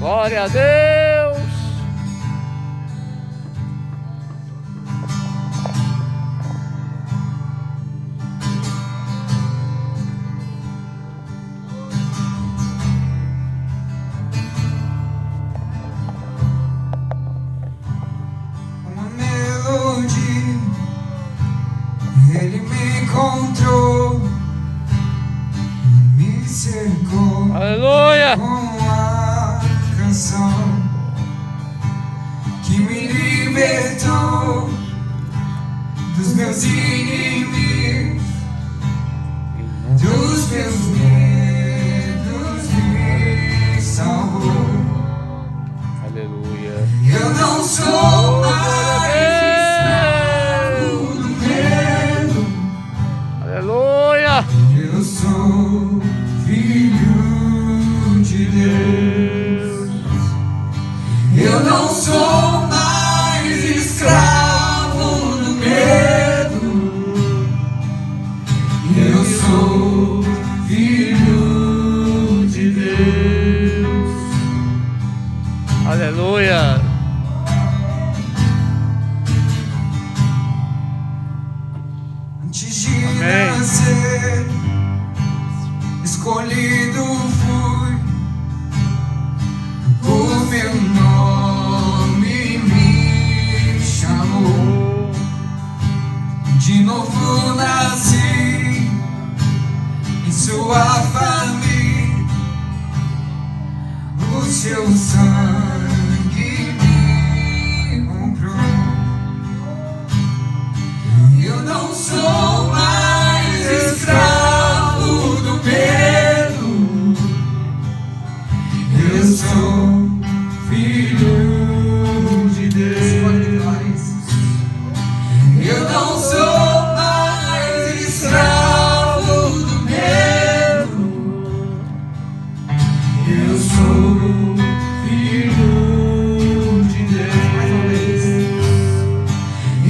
Glória a Deus. Uma melodia, ele me encontrou, me cercou. Aleluia. Com a canção que me libertou dos meus inimigos, dos meus medos, me salvou. Aleluia. Eu não sou mais escravo do medo. Aleluia. Eu sou filho de Deus. Eu não sou mais escravo do medo. Eu sou filho de Deus. Aleluia. Antes de Amém. nascer, escolhido fui, o meu nome me chamou. De novo nasci em sua família, o seu sangue me comprou. Eu não sou mais escravo do medo. Eu sou filho de Deus. Eu não sou mais escravo do medo. Eu sou filho de Deus. Mais uma vez.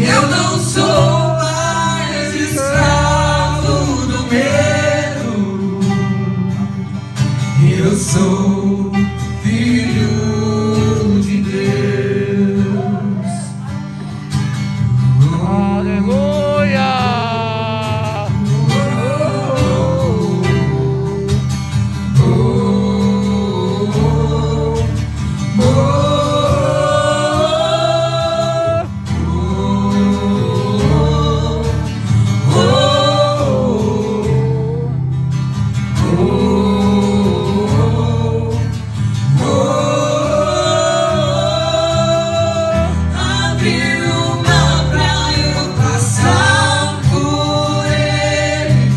Eu não sou mais escravo do medo. Eu sou filho de Deus. Aleluia. Abriu o mar pra eu passar por ele.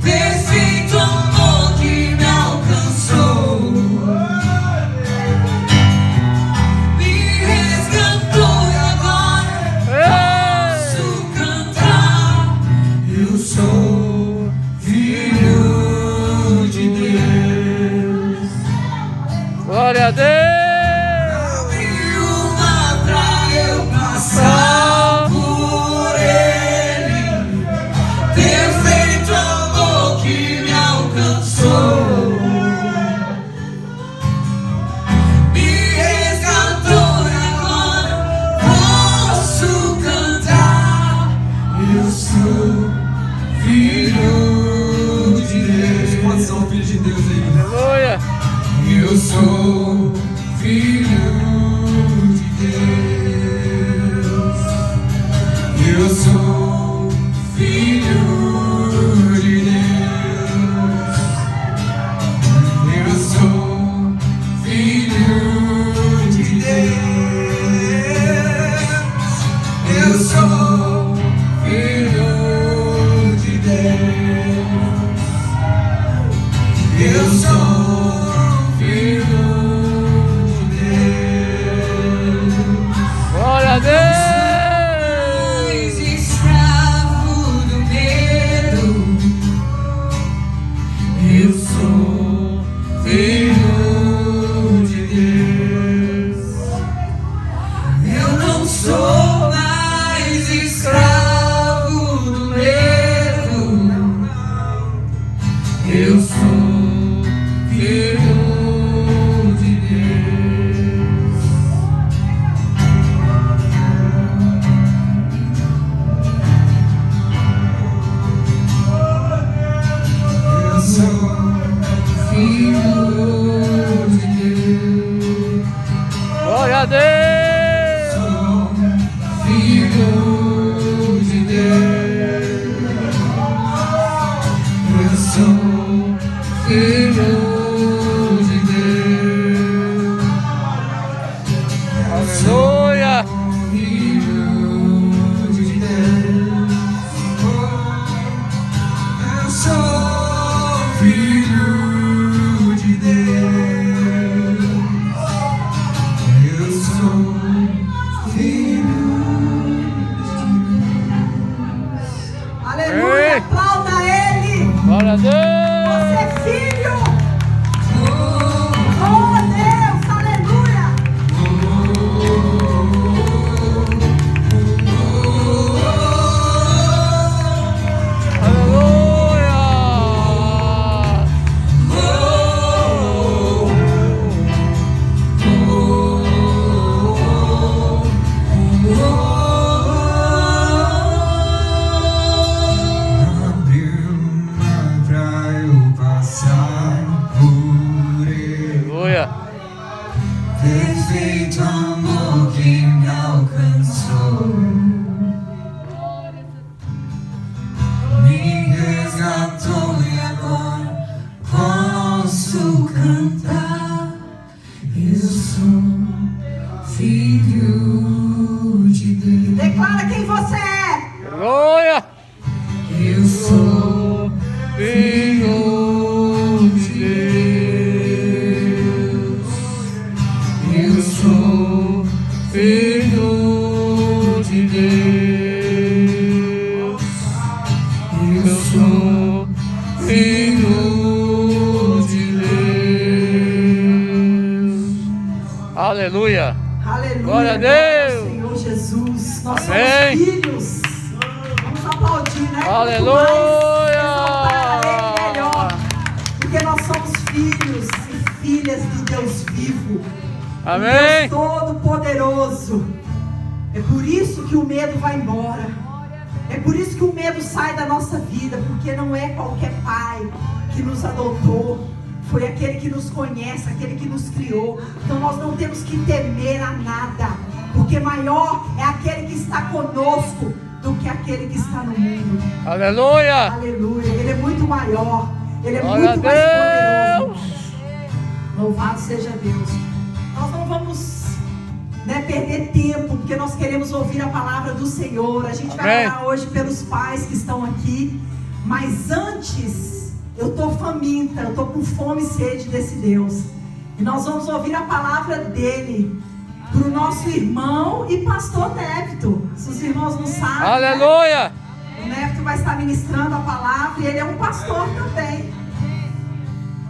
Perfeito amor que me alcançou. Me resgatou e agora posso cantar. Eu sou filho de Deus. Glória a Deus. Abriu o mar pra eu passar por ele. Perfeito amor que me alcançou. Me resgatou e agora posso cantar. Eu sou filho de Deus. Quantos são filhos de Deus aí? Aleluia. Eu sou filho de Deus. Eu sou filho de Deus. Eu sou filho de Deus. Eu sou filho de Deus. Eu sou filho de Deus. Perfeito amor que me alcançou, me resgatou e agora posso cantar. Eu sou filho de Deus. Declara quem você é. Aleluia. Eu sou Filho de Deus. Eu sou Filho de Deus. Eu sou Filho de Deus. Aleluia. Aleluia. Glória a Deus. Senhor Jesus. Nós Amém. somos filhos. Vamos aplaudir, né? Aleluia. Quanto mais exaltar Ele, melhor. Porque nós somos filhos e filhas de Deus vivo. Amém. Deus Todo-Poderoso. É por isso que o medo vai embora. É por isso que o medo sai da nossa vida. Porque não é qualquer pai que nos adotou. Foi aquele que nos conhece, aquele que nos criou. Então nós não temos que temer a nada. Porque maior é aquele que está conosco do que aquele que está no mundo. Aleluia. Aleluia. Ele é muito maior. Ele é Glória muito a mais Deus. poderoso. Louvado seja Deus. Nós não vamos perder tempo, porque nós queremos ouvir a palavra do Senhor. A gente vai Amém. orar hoje pelos pais que estão aqui. Mas antes, eu estou faminta, eu estou com fome e sede desse Deus. E nós vamos ouvir a palavra dele para o nosso irmão e pastor Nébito. Se os irmãos não sabem, né? Aleluia. O Nébito vai estar ministrando a palavra e ele é um pastor também.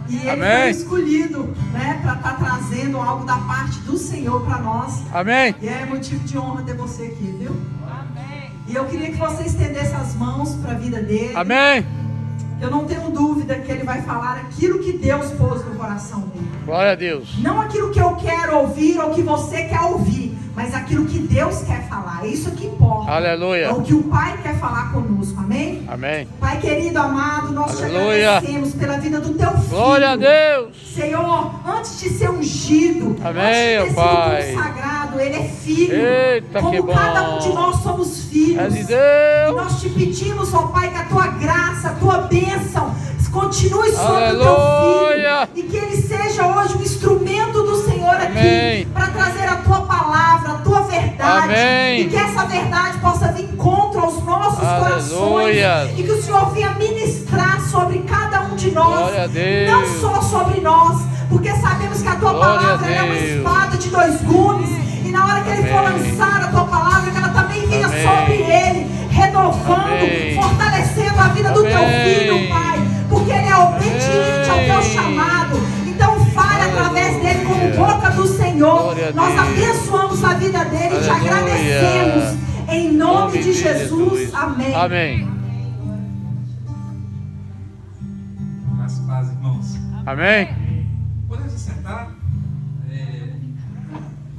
E ele Amém. foi escolhido, para estar trazendo algo da parte do Senhor para nós. Amém. E é motivo de honra ter você aqui, viu? Amém. E eu queria que você estendesse as mãos para a vida dele. Amém. Eu não tenho dúvida que ele vai falar aquilo que Deus pôs no coração dele. Glória a Deus. Não aquilo que eu quero ouvir ou que você quer ouvir, mas aquilo que Deus quer falar. É isso que importa. Aleluia. É o que o Pai quer falar conosco. Amém? Amém. Pai querido, amado, nós Aleluia. te agradecemos pela vida do teu filho. Glória a Deus. Senhor, antes de ser ungido, Amém, antes de ter Pai. sido consagrado, ele é filho. Eita, como que bom. cada um de nós somos filhos. É de E Deus. nós te pedimos, ó Pai, que a tua graça, a tua bênção continue sobre o teu Aleluia. filho. E que ele seja hoje um instrumento do Senhor aqui. Amém. Para trazer a tua palavra, a tua verdade. Amém. E que essa verdade possa vir contra os nossos corações. Aleluia. E que o Senhor venha ministrar sobre cada um de nós. Glória a Deus. Não só sobre nós. Porque sabemos que a tua Glória a palavra é uma Deus. espada de dois gumes. E na hora que ele for Amém. lançar a tua palavra, que ela também venha Amém. sobre ele, renovando, Amém. fortalecendo a vida do teu Amém. filho, Pai. Porque ele é obediente ao teu Amém. chamado. Então fale através dele como Aleluia. boca do Senhor. Glória a Nós Deus. abençoamos a vida dele e te Aleluia. agradecemos. Em nome de Jesus. Amém. Amém. As paz, irmãos. Amém. Podemos se sentar?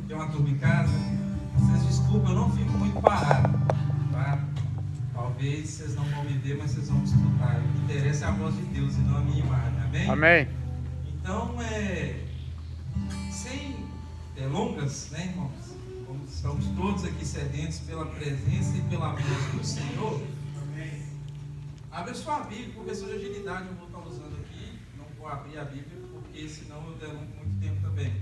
Tem uma turma em casa. Vocês desculpem, eu não fico muito parado. Tá? Talvez vocês não vão me ver, mas vocês vão me escutar. O que interessa é a voz de Deus e não a minha imagem. Amém? Amém. Então, sem delongas, né, irmãos? Como estamos todos aqui sedentos pela presença e pela voz do Senhor. Abre sua Bíblia, por questão de agilidade, eu vou estar usando aqui. Não vou abrir a Bíblia, porque senão eu delongo muito tempo também.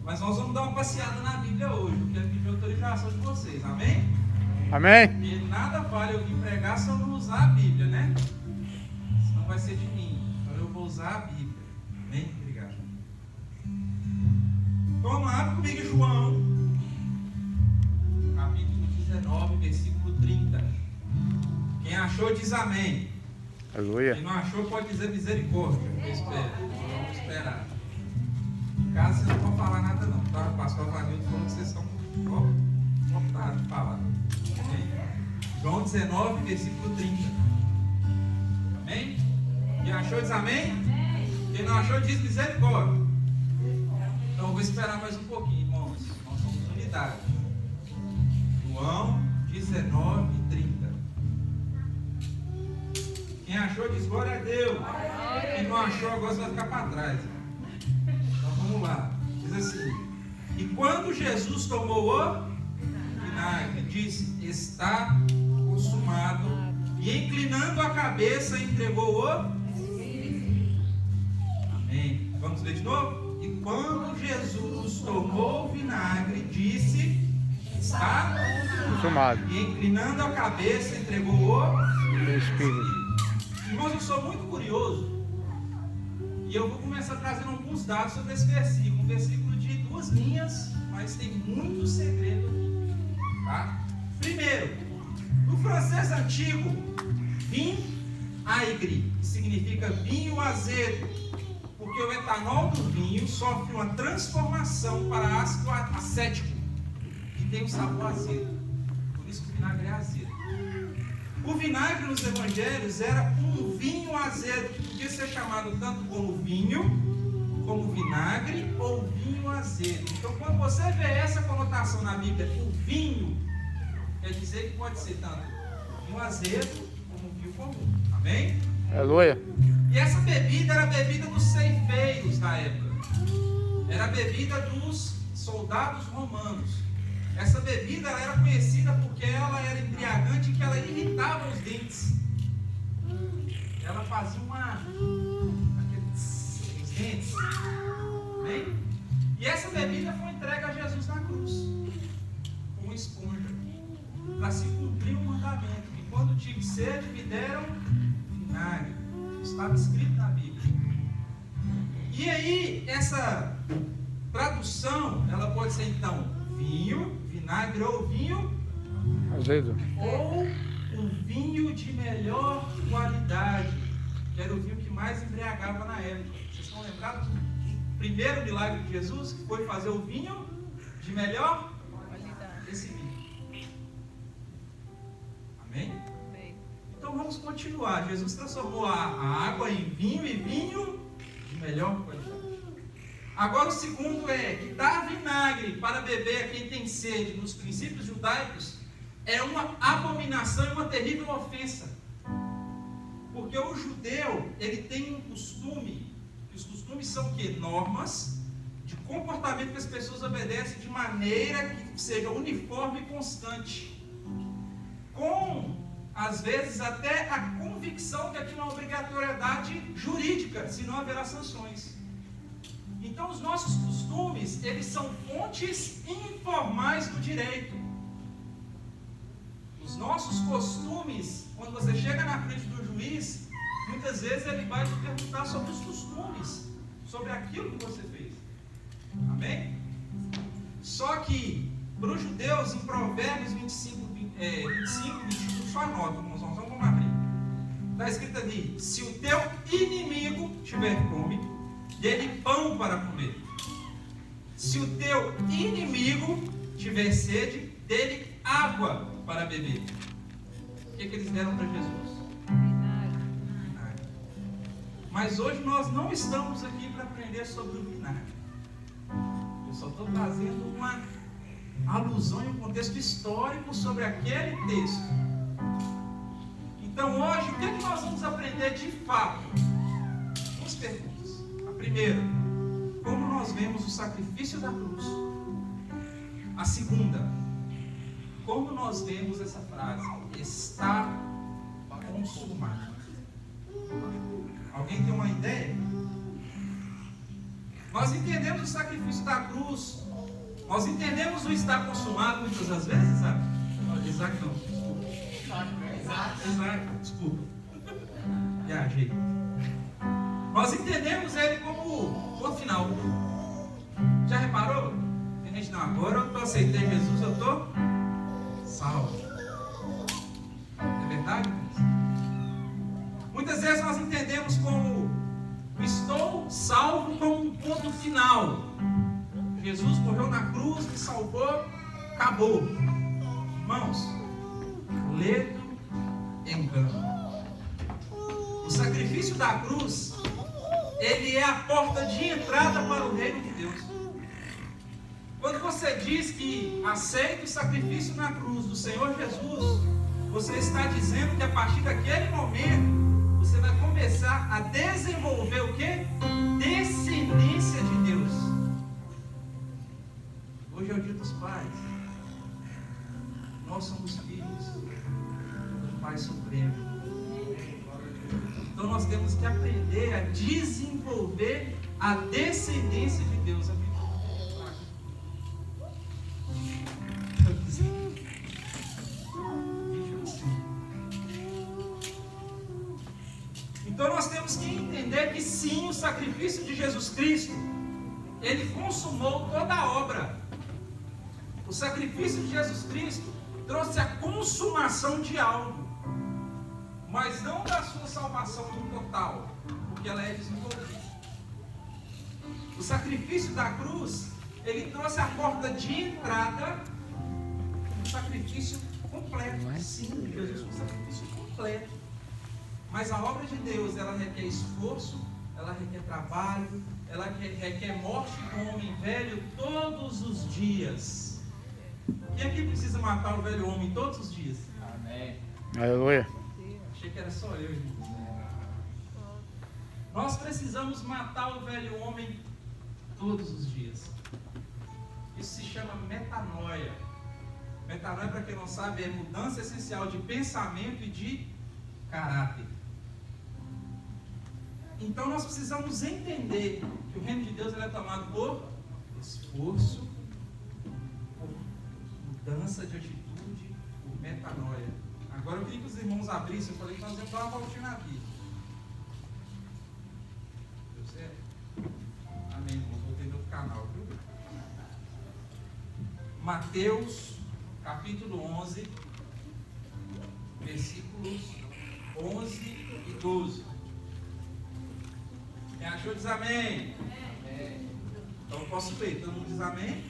Mas nós vamos dar uma passeada na Bíblia hoje, porque a Bíblia é autorização de vocês, amém? Amém. Porque nada vale eu vir pregar se eu não usar a Bíblia, né? Senão vai ser de mim. Então eu vou usar a Bíblia. Amém? Obrigado. Toma, abre comigo em João, capítulo 19, versículo 30. Quem achou diz amém. Aleluia. Quem não achou pode dizer misericórdia. Eu espero. Vamos esperar. Em casa você não pode falar nada não, tá? O pastor Vanildo falou que vocês estão cortados de falar. Amém? João 19, versículo 30. Amém? Quem achou diz amém? Quem não achou diz misericórdia. Então eu vou esperar mais um pouquinho, irmãos. Nós somos unidade. João 19, 30. Quem achou diz glória a Deus. Quem não achou agora você vai ficar para trás. Então vamos lá. Diz assim: Jesus tomou o vinagre, disse: está consumado. E inclinando a cabeça, entregou o. Amém. Vamos ler de novo? E quando Jesus tomou o vinagre, disse: está Consumado. E inclinando a cabeça, entregou o Espírito. Irmãos, eu sou muito curioso e eu vou começar trazendo alguns dados sobre esse versículo. Um versículo de 2 linhas, mas tem muito segredo aqui, tá? Primeiro, no francês antigo, vinaigre significa vinho azedo, porque o etanol do vinho sofre uma transformação para ácido acético e tem um sabor azedo. Por isso que o vinagre é azedo. O vinagre nos evangelhos era um vinho azedo, que podia ser chamado tanto como vinho, como vinagre ou vinho azedo. Então, quando você vê essa conotação na Bíblia, o vinho, quer dizer que pode ser tanto vinho azedo como vinho comum. Amém? Aleluia. E essa bebida era a bebida dos ceifeiros da época. Era a bebida dos soldados romanos. Essa bebida ela era conhecida porque ela era embriagante e que ela irritava os dentes. Ela fazia os dentes. Amém? E essa bebida foi entregue a Jesus na cruz, com uma esponja, para se cumprir o mandamento. E quando tive sede, me deram vinagre. Estava escrito na Bíblia. E aí, essa tradução, ela pode ser então vinho, vinagre ou vinho Azedo. ou um vinho de melhor qualidade, que era o vinho que mais embriagava na época. Vocês estão lembrados do primeiro milagre de Jesus, que foi fazer o vinho de melhor qualidade? Esse vinho. Amém? Então vamos continuar. Jesus transformou a água em vinho e vinho de melhor qualidade. Agora o segundo é que dar vinagre para beber a quem tem sede nos princípios judaicos é uma abominação e uma terrível ofensa. Porque o judeu, ele tem um costume, que os costumes são o quê? Normas de comportamento que as pessoas obedecem de maneira que seja uniforme e constante. Com, às vezes, até a convicção que aquilo é uma obrigatoriedade jurídica, senão haverá sanções. Então, os nossos costumes, eles são fontes informais do direito. Os nossos costumes, quando você chega na frente do juiz, muitas vezes ele vai te perguntar sobre os costumes, sobre aquilo que você fez. Amém? Só que, para os judeus, em Provérbios 25, 21, só anota, irmãos, vamos abrir. Está escrito ali: se o teu inimigo tiver fome, dê-lhe pão para comer. Se o teu inimigo tiver sede, dê-lhe água para beber. O que eles deram para Jesus? Vinagre. Mas hoje nós não estamos aqui para aprender sobre o vinagre. Eu só estou trazendo uma alusão e um contexto histórico sobre aquele texto. Então hoje, o que nós vamos aprender de fato? Duas perguntas. A primeira, como nós vemos o sacrifício da cruz? A segunda, como nós vemos essa frase, está consumado? Alguém tem uma ideia? Nós entendemos o sacrifício da cruz, nós entendemos o estar consumado muitas das vezes, sabe? Isaac não, desculpa. Isaac, desculpa. Viajei. Nós entendemos ele como o final. Já reparou? Tem gente, não, agora eu aceitei Jesus, eu estou salvo. É verdade? Muitas vezes nós entendemos como estou salvo como um ponto final. Jesus morreu na cruz, me salvou, acabou. Irmãos, ledo engano. O sacrifício da cruz, ele é a porta de entrada para o reino de Deus. Quando você diz que aceita o sacrifício na cruz do Senhor Jesus, você está dizendo que a partir daquele momento, você vai começar a desenvolver o quê? Descendência de Deus. Hoje é o dia nós somos filhos do Pai Supremo. Então nós temos que aprender a desenvolver a descendência de Deus. Então nós temos que entender que sim, o sacrifício de Jesus Cristo, ele consumou toda a obra. O sacrifício de Jesus Cristo trouxe a consumação de algo, mas não da sua salvação no total, porque ela é desenvolvida. O sacrifício da cruz, ele trouxe a porta de entrada do sacrifício completo. Sim, Jesus foi um sacrifício completo. Mas a obra de Deus, ela requer esforço, ela requer trabalho, ela requer morte do homem velho todos os dias. Quem aqui precisa matar o velho homem todos os dias? Amém. Aleluia. Achei que era só eu, gente. Nós precisamos matar o velho homem todos os dias. Isso se chama metanoia. Metanoia, para quem não sabe, é mudança essencial de pensamento e de caráter. Então nós precisamos entender que o reino de Deus ele é tomado por esforço, por mudança de atitude, por metanoia. Agora eu queria que os irmãos abrissem, eu falei que nós íamos dar uma voltinha na vida. Deu certo? Amém, irmãos. Voltei no outro canal, viu? Mateus, capítulo 11, versículos 11 e 12. Quem achou diz amém? Amém. Então eu posso ler, todo mundo diz amém?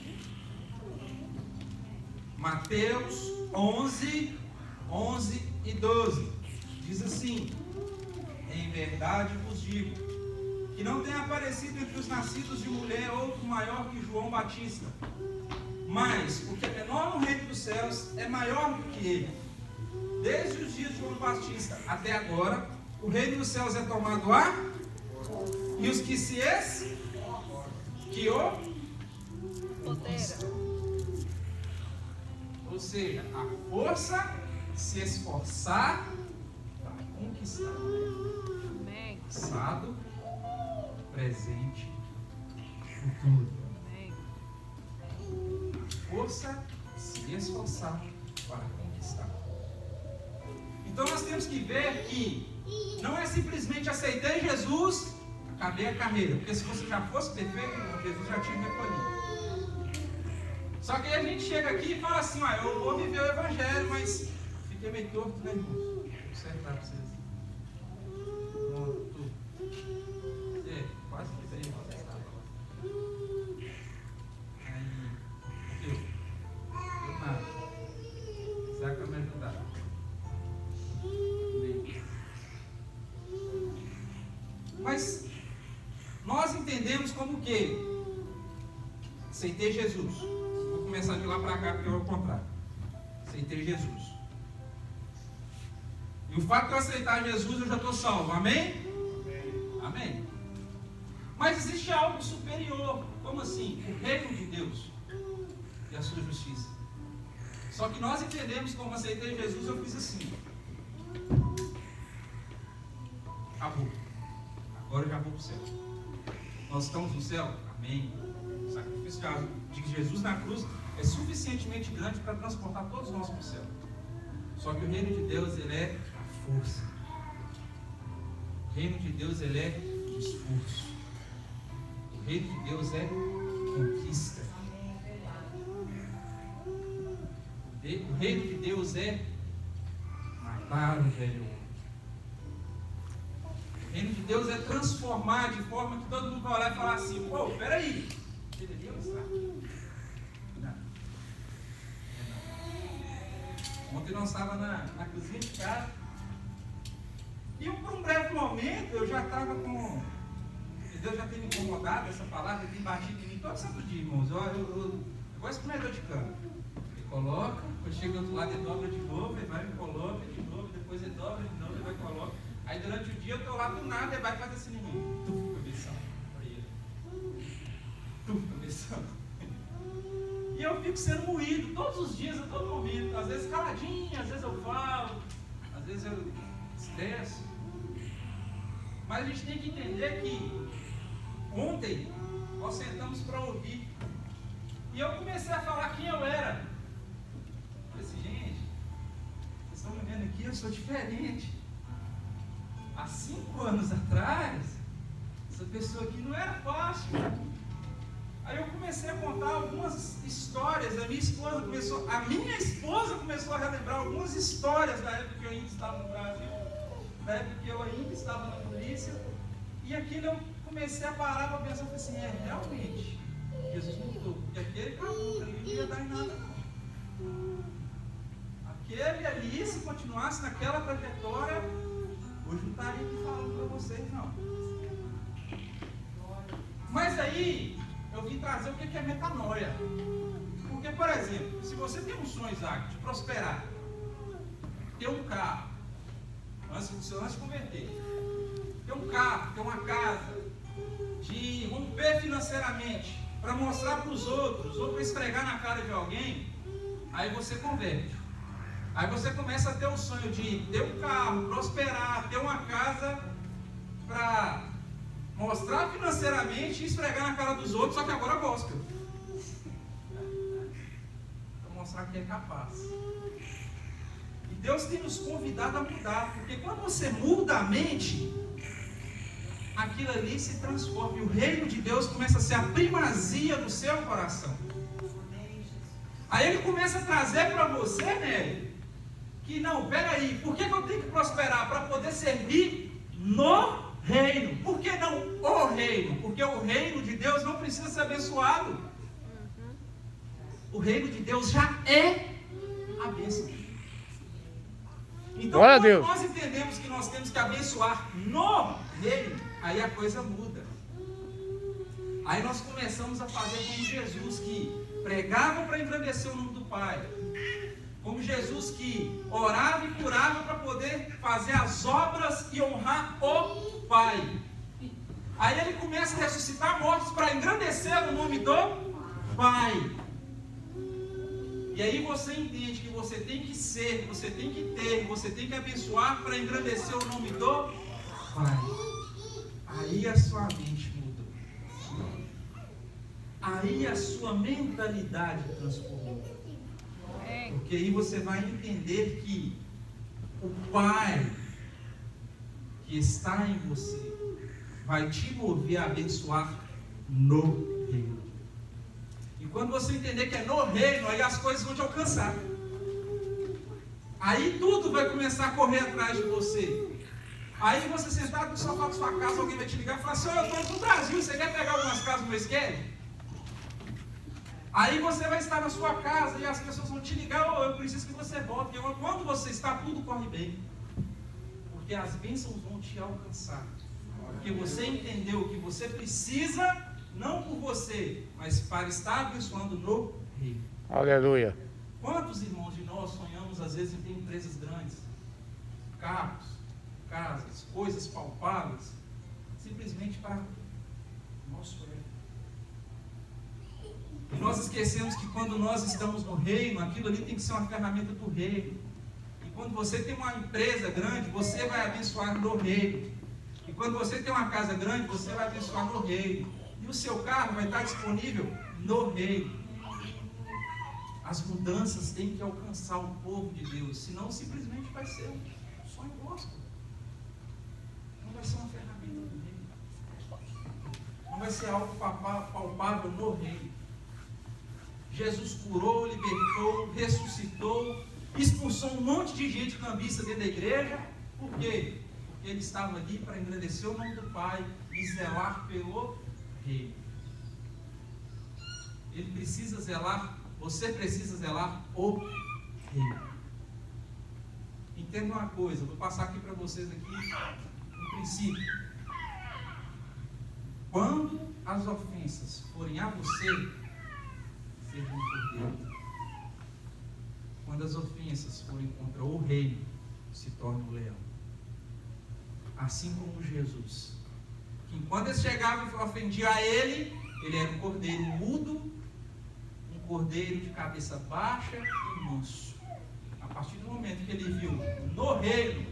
Mateus 11, 11 e 12. Diz assim: em verdade vos digo, que não tem aparecido entre os nascidos de mulher outro maior que João Batista. Mas o que é menor no reino dos céus é maior do que ele. Desde os dias de João Batista até agora, o reino dos céus é tomado a... E os que se que o ou seja, a força se esforçar para conquistar. Amém. Passado, presente, futuro. Amém. A força se esforçar para conquistar. Então nós temos que ver que não é simplesmente aceitei Jesus, acabei a carreira, porque se você já fosse perfeito, Jesus já tinha recolhido. Só que aí a gente chega aqui e fala assim: eu vou viver o evangelho, mas fiquei meio torto, né, irmãos? Vou acertar para vocês. Pronto. Quase que bem, irmãos. Aí, deu nada. Será que vai me ajudar? Mas nós entendemos como que aceitei Jesus. Vou começar de lá para cá porque eu vou contrário. Aceitei Jesus. E o fato de eu aceitar Jesus, eu já estou salvo. Amém? Amém. Mas existe algo superior. Como assim? O reino de Deus e a sua justiça. Só que nós entendemos como aceitei Jesus, eu fiz assim. Acabou. Agora eu já vou para o céu. Nós estamos no céu? Amém. O sacrifício de Jesus na cruz é suficientemente grande para transportar todos nós para o céu. Só que o reino de Deus, ele é a força. O reino de Deus, ele é o esforço. O reino de Deus é conquista. O reino de Deus é matar o velho homem. O reino de Deus é transformar de forma que todo mundo vai olhar e falar assim: pô, peraí, ele ali ou está? Não. Ontem nós estávamos na cozinha de casa e por um breve momento eu já estava com... Deus já tem me incomodado, essa palavra tem batido em mim todo santo dia, irmãos. Eu gosto de comedor de cana. Ele coloca, quando chega do outro lado ele dobra de novo, ele vai e coloca de novo, depois ele dobra de novo, ele vai e coloca. Aí durante o dia eu estou lá do nada, ele vai fazer assim em mim. Tu, cabeção. Tu, cabeção. E porque eu fico sendo moído todos os dias, a todo momento. Às vezes caladinho, às vezes eu falo, às vezes eu estresso. Mas a gente tem que entender que ontem nós sentamos para ouvir. E eu comecei a falar quem eu era. Eu falei assim, gente, vocês estão me vendo aqui, eu sou diferente. Há 5 anos atrás, essa pessoa aqui não era fácil. Aí eu comecei a contar algumas histórias. A minha esposa começou a relembrar algumas histórias da época que eu ainda estava no Brasil, da época que eu ainda estava na polícia. E aquilo eu comecei a parar para pensar, assim, realmente, Jesus mudou. Porque aquele caboclo ali não ia dar em nada não. Aquele ali, se continuasse naquela trajetória, hoje não estaria aqui falando para vocês não. Mas aí eu vim trazer o que é metanoia. Porque, por exemplo, se você tem um sonho, Isaac, de prosperar, ter um carro, antes de converter, ter um carro, ter uma casa, de romper financeiramente, para mostrar para os outros, ou para esfregar na cara de alguém, aí você converte. Aí você começa a ter o sonho de ter um carro, prosperar, ter uma casa, para mostrar financeiramente e esfregar na cara dos outros, só que agora gospel. Para mostrar que é capaz. E Deus tem nos convidado a mudar, porque quando você muda a mente, aquilo ali se transforma e o reino de Deus começa a ser a primazia do seu coração. Aí ele começa a trazer para você, né, que não, peraí, por que eu tenho que prosperar? Para poder servir no reino. Por que não o reino? Porque o reino de Deus não precisa ser abençoado. O reino de Deus já é a bênção. Então, quando nós entendemos que nós temos que abençoar no reino, aí a coisa muda. Aí nós começamos a fazer como Jesus, que pregava para engrandecer o nome do Pai. Como Jesus, que orava e curava para poder fazer as obras e honrar o Pai. Aí ele começa a ressuscitar mortos para engrandecer o nome do Pai. E aí você entende que você tem que ser, você tem que ter, você tem que abençoar para engrandecer o nome do Pai. Aí a sua mente muda. Aí a sua mentalidade transformou. Porque aí você vai entender que o Pai que está em você vai te mover a abençoar no reino. E quando você entender que é no reino, aí as coisas vão te alcançar. Aí tudo vai começar a correr atrás de você. Aí você sentado no sofá da sua casa, alguém vai te ligar e falar assim, eu estou no Brasil, você quer pegar algumas casas no mês que? Aí você vai estar na sua casa e as pessoas vão te ligar, eu preciso que você volte. Porque quando você está, tudo corre bem. Porque as bênçãos vão te alcançar. Porque você entendeu que você precisa, não por você, mas para estar abençoando no reino. Aleluia. Quantos irmãos de nós sonhamos às vezes em ter empresas grandes, carros, casas, coisas palpáveis, simplesmente para nosso reino. E nós esquecemos que quando nós estamos no reino, aquilo ali tem que ser uma ferramenta do reino. E quando você tem uma empresa grande, você vai abençoar no reino. E quando você tem uma casa grande, você vai abençoar no reino. E o seu carro vai estar disponível no reino. As mudanças têm que alcançar o povo de Deus, senão simplesmente vai ser um sonho gospel. Não vai ser uma ferramenta do reino. Não vai ser algo palpável no reino. Jesus curou, libertou, ressuscitou, expulsou um monte de gente cambista dentro da igreja. Por quê? Porque ele estava ali para engrandecer o nome do Pai e zelar pelo reino. Ele precisa zelar, você precisa zelar o reino. Entenda uma coisa, vou passar aqui para vocês aqui um princípio. Quando as ofensas forem a você, seja um cordeiro. Quando as ofensas forem contra o reino, se torna um leão. Assim como Jesus, que quando eles chegavam e ofendiam a ele era um cordeiro mudo, um cordeiro de cabeça baixa e manso. A partir do momento que ele viu no reino,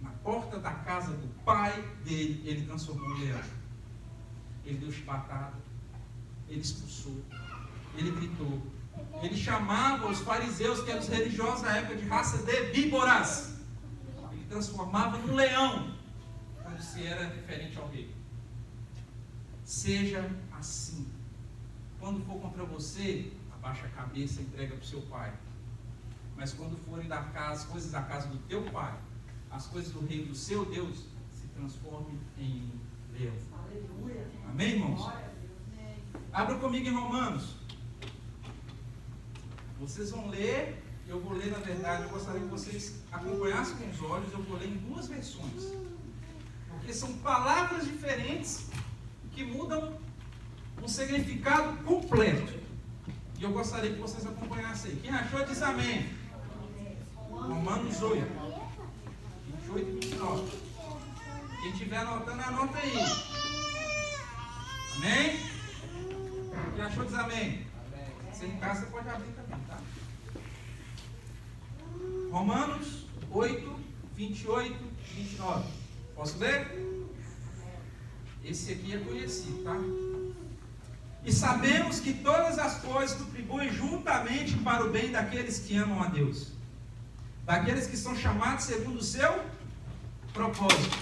na porta da casa do pai dele, ele transformou um leão. Ele deu chibatada, ele expulsou, ele gritou. Ele chamava os fariseus, que eram os religiosos da época, de raça de víboras. Ele transformava num leão, quando se era referente ao rei. Seja assim. Quando for contra você, abaixa a cabeça e entrega para o seu pai. Mas quando forem dar as coisas da casa do teu pai, as coisas do reino do seu Deus, se transforme em leão. Aleluia. Amém, irmãos? Abra comigo em Romanos. Vocês vão ler, eu vou ler, na verdade, eu gostaria que vocês acompanhassem com os olhos, eu vou ler em duas versões. Porque são palavras diferentes que mudam um significado completo. E eu gostaria que vocês acompanhassem aí. Quem achou diz amém. Romanos 8, 28 e 29. Quem estiver anotando, anota aí. Amém? Quem achou diz amém. Você em casa, você pode abrir também, tá? Romanos 8, 28 e 29. Posso ler? Esse aqui é conhecido, tá? E sabemos que todas as coisas contribuem juntamente para o bem daqueles que amam a Deus, daqueles que são chamados segundo o seu propósito,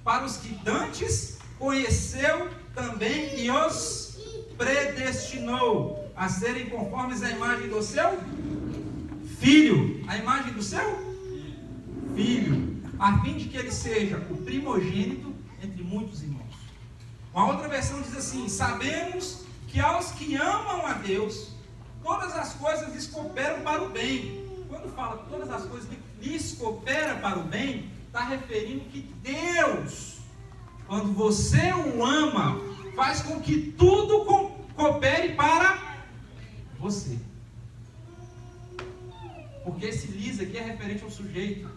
para os que dantes conheceu também e os predestinou a serem conformes à imagem do seu Filho, a imagem do seu Filho, a fim de que ele seja o primogênito entre muitos irmãos. Uma outra versão diz assim: sabemos que aos que amam a Deus, todas as coisas lhes cooperam para o bem. Quando fala todas as coisas lhes cooperam para o bem, está referindo que Deus, quando você o ama, faz com que tudo coopere para você. Porque esse lhes aqui é referente ao sujeito.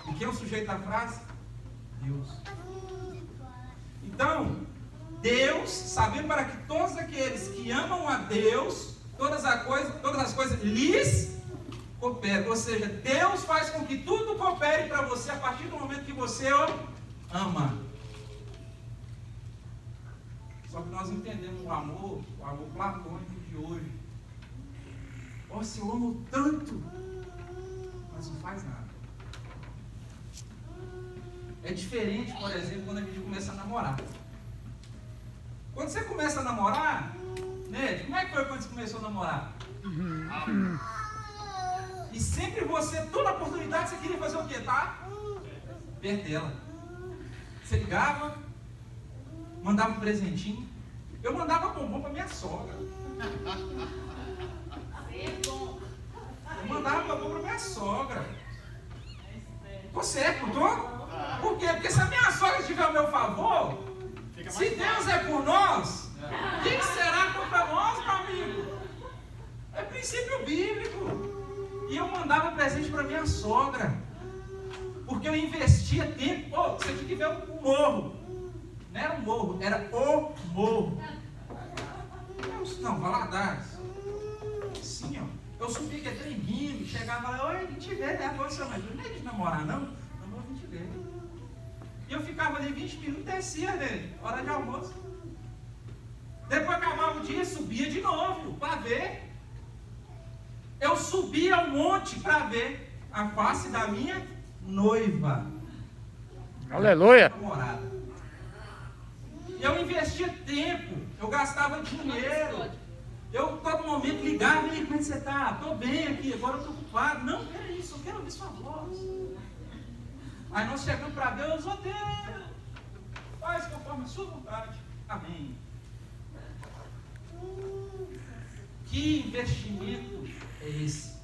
E quem é o sujeito da frase? Deus. Então, Deus, sabendo para que todos aqueles que amam a Deus, todas as coisas lhes cooperam. Ou seja, Deus faz com que tudo coopere para você a partir do momento que você o ama. Só que nós entendemos o amor platônico de hoje. Nossa, eu amo tanto, mas não faz nada. É diferente, por exemplo, quando a gente começa a namorar. Quando você começa a namorar, né? Como é que foi quando você começou a namorar? E sempre você, toda oportunidade, você queria fazer o quê, tá? Perto dela. Você ligava, mandava um presentinho. Eu mandava bombom pra minha sogra. Eu mandava bombom pra minha sogra. Você é puto? Por quê? Porque se a minha sogra estiver ao meu favor, se Deus é por nós, quem será contra nós, meu amigo? É princípio bíblico. E eu mandava presente para minha sogra, porque eu investia tempo. Você tinha que ver o morro. Não era um morro, era o morro. Não, Valadares. Sim, ó. Eu subia que é trem rindo, chegava lá, oi, a gente vê, né? Mas não é de namorar, não? Não, a gente vê. E eu ficava ali 20 minutos e descia dele, hora de almoço. Depois acabava o dia, subia de novo para ver. Eu subia um monte para ver a face da minha noiva. Aleluia. Namorada. E eu investia tempo, eu gastava dinheiro. Eu todo momento ligava, e aí, como é que você está? Estou bem aqui, agora eu estou ocupado. Não, era isso, eu quero ouvir sua voz. Aí nós chegamos para Deus, ó Deus, faz conforme a sua vontade. Amém. Que investimento é esse?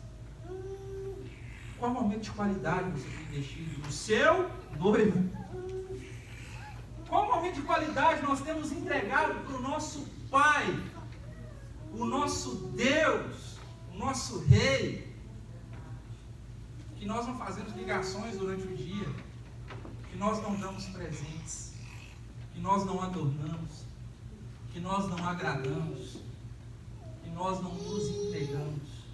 Qual momento de qualidade você tem investido no seu noivo? Qual momento de qualidade nós temos entregado para o nosso Pai, o nosso Deus, o nosso Rei? Que nós não fazemos ligações durante o dia, que nós não damos presentes, que nós não adornamos, que nós não agradamos, que nós não nos entregamos.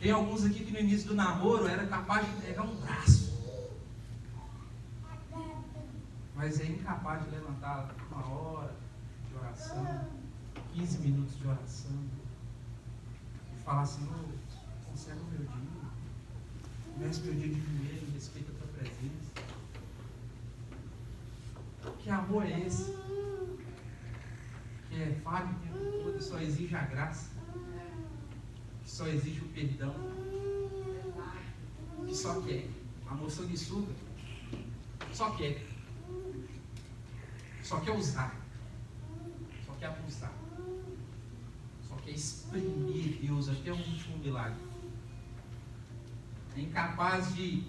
Tem alguns aqui que no início do namoro era capaz de entregar um braço, mas é incapaz de levantar 1 hora de oração, 15 minutos de oração, e falar assim: conserva o meu dia, comece meu dia de joelho, respeita a tua presença. Que amor é esse? Que é falho o tempo todo e só exige a graça, que só exige o perdão, que só quer. Amor sanguessuga, só quer usar, só quer abusar, só quer exprimir Deus até o último milagre. É incapaz de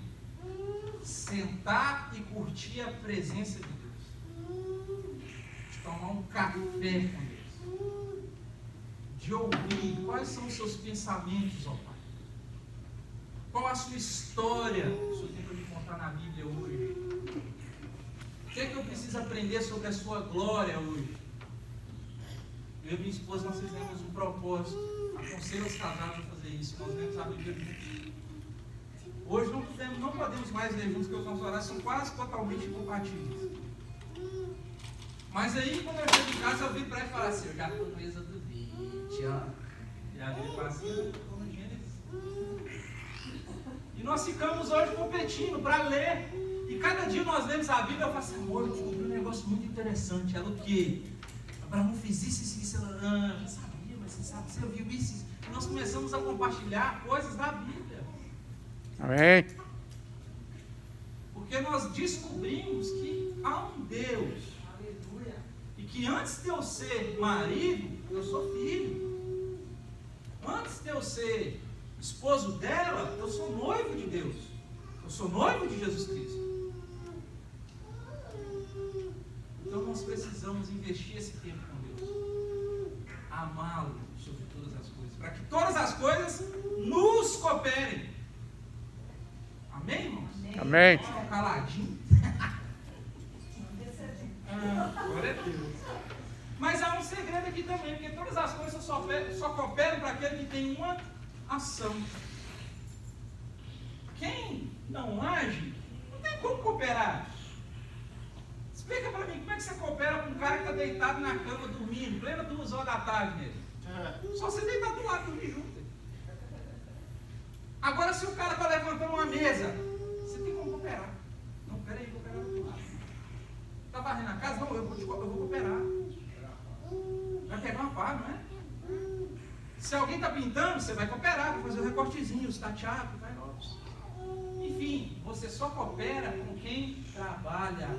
sentar e curtir a presença de Deus, de tomar um café com Deus, de ouvir quais são os seus pensamentos, ó Pai. Qual a sua história que o Senhor tem para me contar na Bíblia hoje? O que é que eu preciso aprender sobre a sua glória hoje? Eu e minha esposa, nós fizemos um propósito. Aconselho os casados a fazer isso. Nós lemos a Bíblia juntos. Hoje não podemos mais ler juntos, porque os nossos horários são quase totalmente incompatíveis. Mas aí, quando eu chego em casa, eu vim para ele e falar assim: eu já estou no Êxodo 20, ó. E a Bíblia fala assim: eu estou no Gênesis. E nós ficamos hoje competindo para ler. E cada dia nós lemos a Bíblia, eu falo assim: amor, eu descobri um negócio muito interessante. Ela o quê? Abraão fez isso, ela não sabia, mas você sabe, você ouviu isso. E nós começamos a compartilhar coisas da Bíblia. Amém. Porque nós descobrimos que há um Deus. Aleluia. E que antes de eu ser marido, eu sou filho. Antes de eu ser esposo dela, eu sou noivo de Deus. Eu sou noivo de Jesus Cristo. Então nós precisamos investir esse tempo com Deus, amá-lo sobre todas as coisas, para que todas as coisas nos cooperem. Amém, irmãos? Amém. Estão caladinhos? Glória a Deus. Mas há um segredo aqui também, porque todas as coisas só cooperam para aquele que tem uma ação. Quem não age, não tem como cooperar. Explica para mim, como é que você coopera com um cara que está deitado na cama dormindo, plena 2 horas da tarde nele? Só você deitar do lado e dormir junto. Agora, se o cara está levantando uma mesa, você tem como cooperar. Não, peraí, vou cooperar do lado. Está varrendo a casa? Não, eu vou cooperar. Vai pegar uma pá, não é? Se alguém está pintando, você vai cooperar, vai fazer o recortezinho, os tateados, vai novos. Enfim, você só coopera com quem trabalha.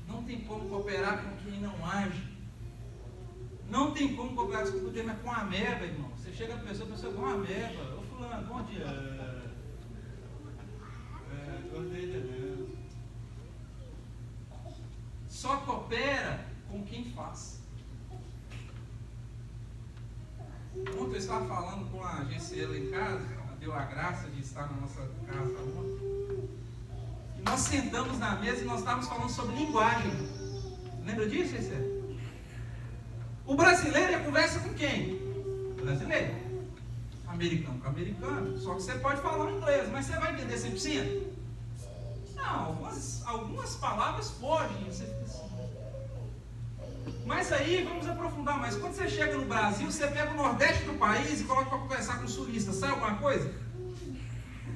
Não tem como cooperar com quem não age. Não tem como cooperar, desculpa o termo, é com a ameba, irmão. Você chega na pessoa com uma ameba. Ô fulano, bom dia. Gostei de Deus. Só coopera com quem faz. Ontem eu estava falando com a Genciela em casa, ela deu a graça de estar na nossa casa ontem. E nós sentamos na mesa e nós estávamos falando sobre linguagem. Lembra disso, Genciela? O brasileiro ele conversa com quem? Brasileiro. Americano com americano. Só que você pode falar inglês, mas você vai entender 100%? Não, algumas palavras fogem. Você fica assim. Mas aí, vamos aprofundar mais. Quando você chega no Brasil, você pega o nordeste do país e coloca para conversar com o sulista. Sabe alguma coisa?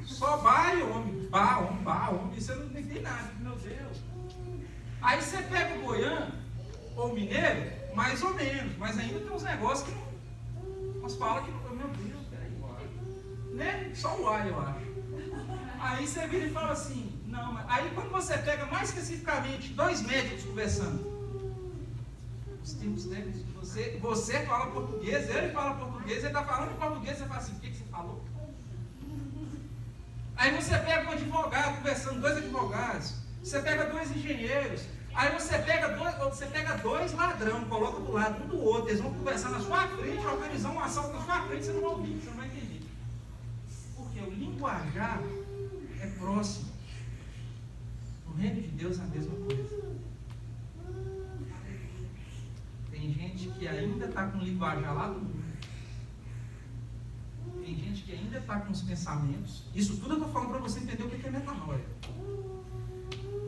Só vai, homem. Bá, homem. Você não entende nada. Meu Deus. Aí você pega o goiano ou o mineiro, mais ou menos. Mas ainda tem uns negócios que não... Umas palavras que... Meu Deus, peraí. Né? Só o ar, eu acho. Aí você vira e fala assim... Não, mas... Aí quando você pega mais especificamente 2 médicos conversando... Os tempos técnicos de você fala português, ele fala português, ele está falando em português, você fala assim, o que você falou? Aí você pega um advogado, conversando, 2 advogados, você pega 2 engenheiros, aí você pega 2 ladrões, coloca do lado um do outro, eles vão conversar na sua frente, organizar um assalto na sua frente, você não vai ouvir, você não vai entender. Porque o linguajar é próximo. No reino de Deus é a mesma coisa. ainda está com linguajar lá do mundo. Tem gente que ainda está com os pensamentos. Isso tudo eu estou falando para você entender o que é metanoia.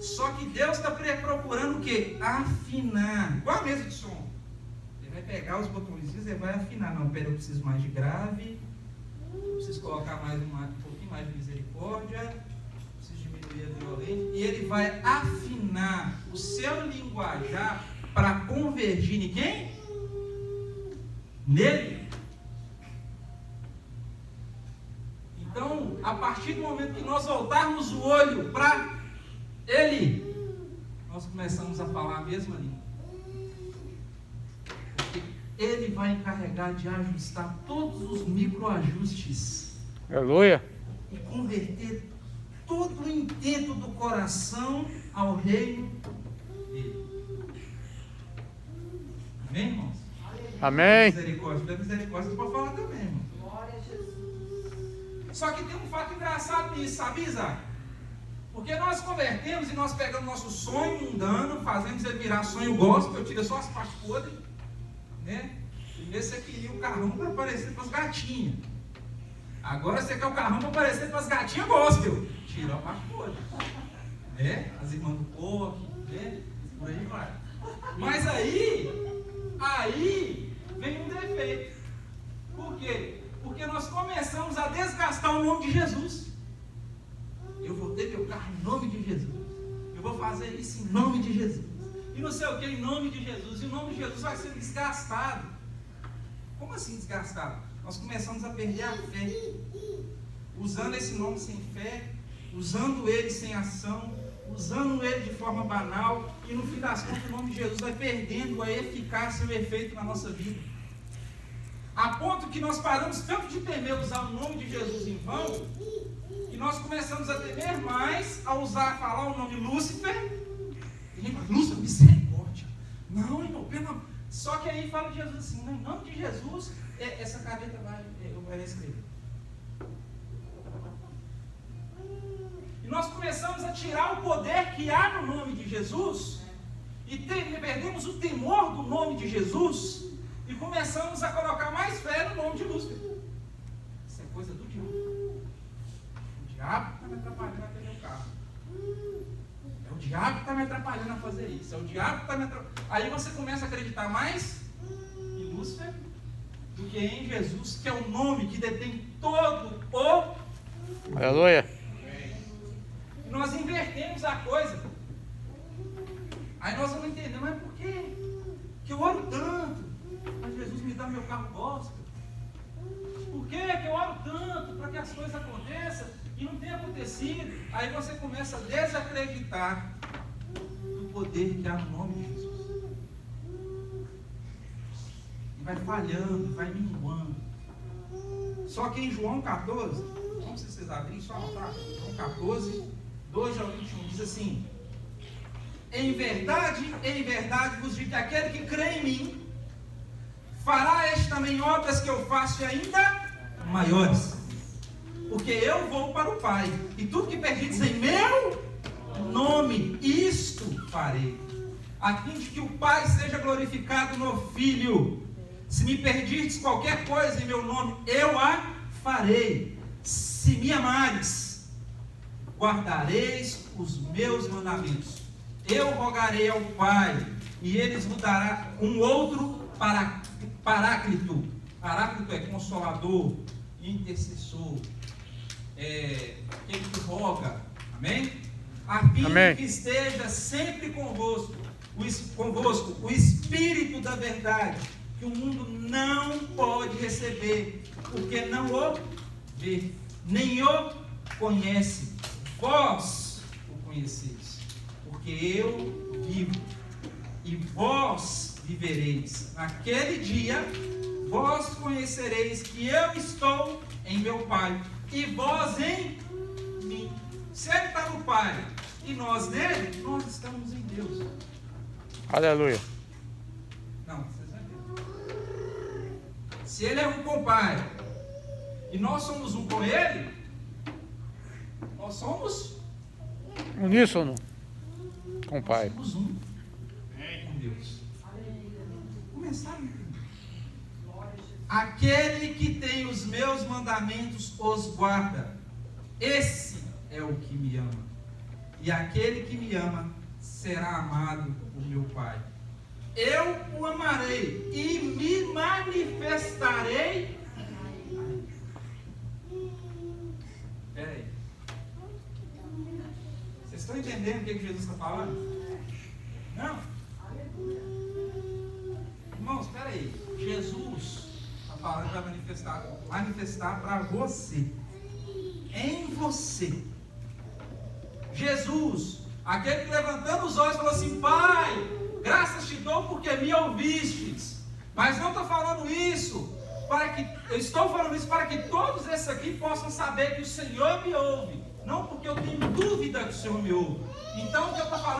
Só que Deus está procurando o quê? Afinar. Igual a mesa de som. Ele vai pegar os botõezinhos e vai afinar. Não, pera, eu preciso mais de grave. Eu preciso colocar mais um pouquinho mais de misericórdia. Preciso diminuir a violência. E ele vai afinar o seu linguajar para convergir em quem? Nele. Então, a partir do momento que nós voltarmos o olho para Ele, nós começamos a falar a mesma língua. Porque Ele vai encarregar de ajustar todos os microajustes Aleluia. e converter todo o intento do coração ao reino dele. Amém, irmãos? Amém. Misericórdia, da misericórdia você pode falar também, irmão. Só que tem um fato engraçado nisso, sabe, Isaac? Porque nós convertemos e nós pegamos nosso sonho mundano, fazemos ele virar sonho gospel, tira só as partes podres, né? Primeiro você queria um carrão para aparecer para as gatinhas. Agora você quer o carrão para aparecer para as gatinhas gospel. Tira a parte podre. Né? As irmãs do povo, né? Por aí vai. Mas aí vem um defeito. Por quê? Porque nós começamos a desgastar o nome de Jesus. Eu vou ter meu carro em nome de Jesus. Eu vou fazer isso em nome de Jesus. E não sei o que em nome de Jesus. E o nome de Jesus vai ser desgastado. Como assim desgastado? Nós começamos a perder a fé. Usando esse nome sem fé. Usando ele sem ação. Usando ele de forma banal. E no fim das contas o nome de Jesus vai perdendo a eficácia e o efeito na nossa vida. A ponto que nós paramos tanto de temer usar o nome de Jesus em vão, que nós começamos a temer mais a falar o nome Lúcifer. E ele fala, Lúcifer, misericórdia. Não, irmão, pelo... Só que aí fala de Jesus assim, em nome de Jesus, essa caneta eu vou escrever. E nós começamos a tirar o poder que há no nome de Jesus, e perdemos o temor do nome de Jesus, e começamos a colocar mais fé no nome de Lúcifer. Isso é coisa do diabo. O diabo está me atrapalhando a ter meu carro. É o diabo que está me atrapalhando a fazer isso. É o diabo que está me atrapalhando. Aí você começa a acreditar mais em Lúcifer do que em Jesus, que é o nome que detém todo o... Aleluia. E nós invertemos a coisa. Aí nós vamos entender, mas por quê? Que eu oro tanto. Mas Jesus me dá meu carro gospel. Por que eu oro tanto para que as coisas aconteçam e não tem acontecido? Aí você começa a desacreditar do poder que há no nome de Jesus. E vai falhando, vai minguando. Só que em João 14, vamos se vocês abrirem, só anotar. João 14, 2 ao 21, diz assim: em verdade vos digo que aquele que crê em mim fará este também obras que eu faço e ainda maiores. Porque eu vou para o Pai, e tudo que pedires em meu nome, isto farei, a fim de que o Pai seja glorificado no Filho. Se me pedirdes qualquer coisa em meu nome, eu a farei. Se me amares, guardareis os meus mandamentos. Eu rogarei ao Pai, e ele vos dará um outro Paráclito. Paráclito é consolador, intercessor, aquele que roga, amém? A fim de que esteja sempre convosco o Espírito da verdade, que o mundo não pode receber, porque não o vê, nem o conhece. Vós o conheceis, porque eu vivo, e vós vivereis. Naquele dia, vós conhecereis que eu estou em meu Pai, e vós em mim. Se ele está no Pai, e nós nele, nós estamos em Deus. Aleluia. Não, vocês vão entender. Se ele é um com o Pai, e nós somos um com ele, nós somos Uníssono com o Pai. Nós somos um com Deus. Começar a entender. Aquele que tem os meus mandamentos os guarda. Esse é o que me ama. E aquele que me ama será amado por meu Pai. Eu o amarei e me manifestarei. Peraí. Vocês estão entendendo o que Jesus está falando? Não? Irmãos, espera aí. Jesus está falando para manifestar para você. Em você. Jesus, aquele que levantando os olhos falou assim: Pai, graças te dou porque me ouvistes. Mas não estou falando isso eu estou falando isso para que todos esses aqui possam saber que o Senhor me ouve. Não porque eu tenho dúvida que o Senhor me ouve. Então o que eu estou falando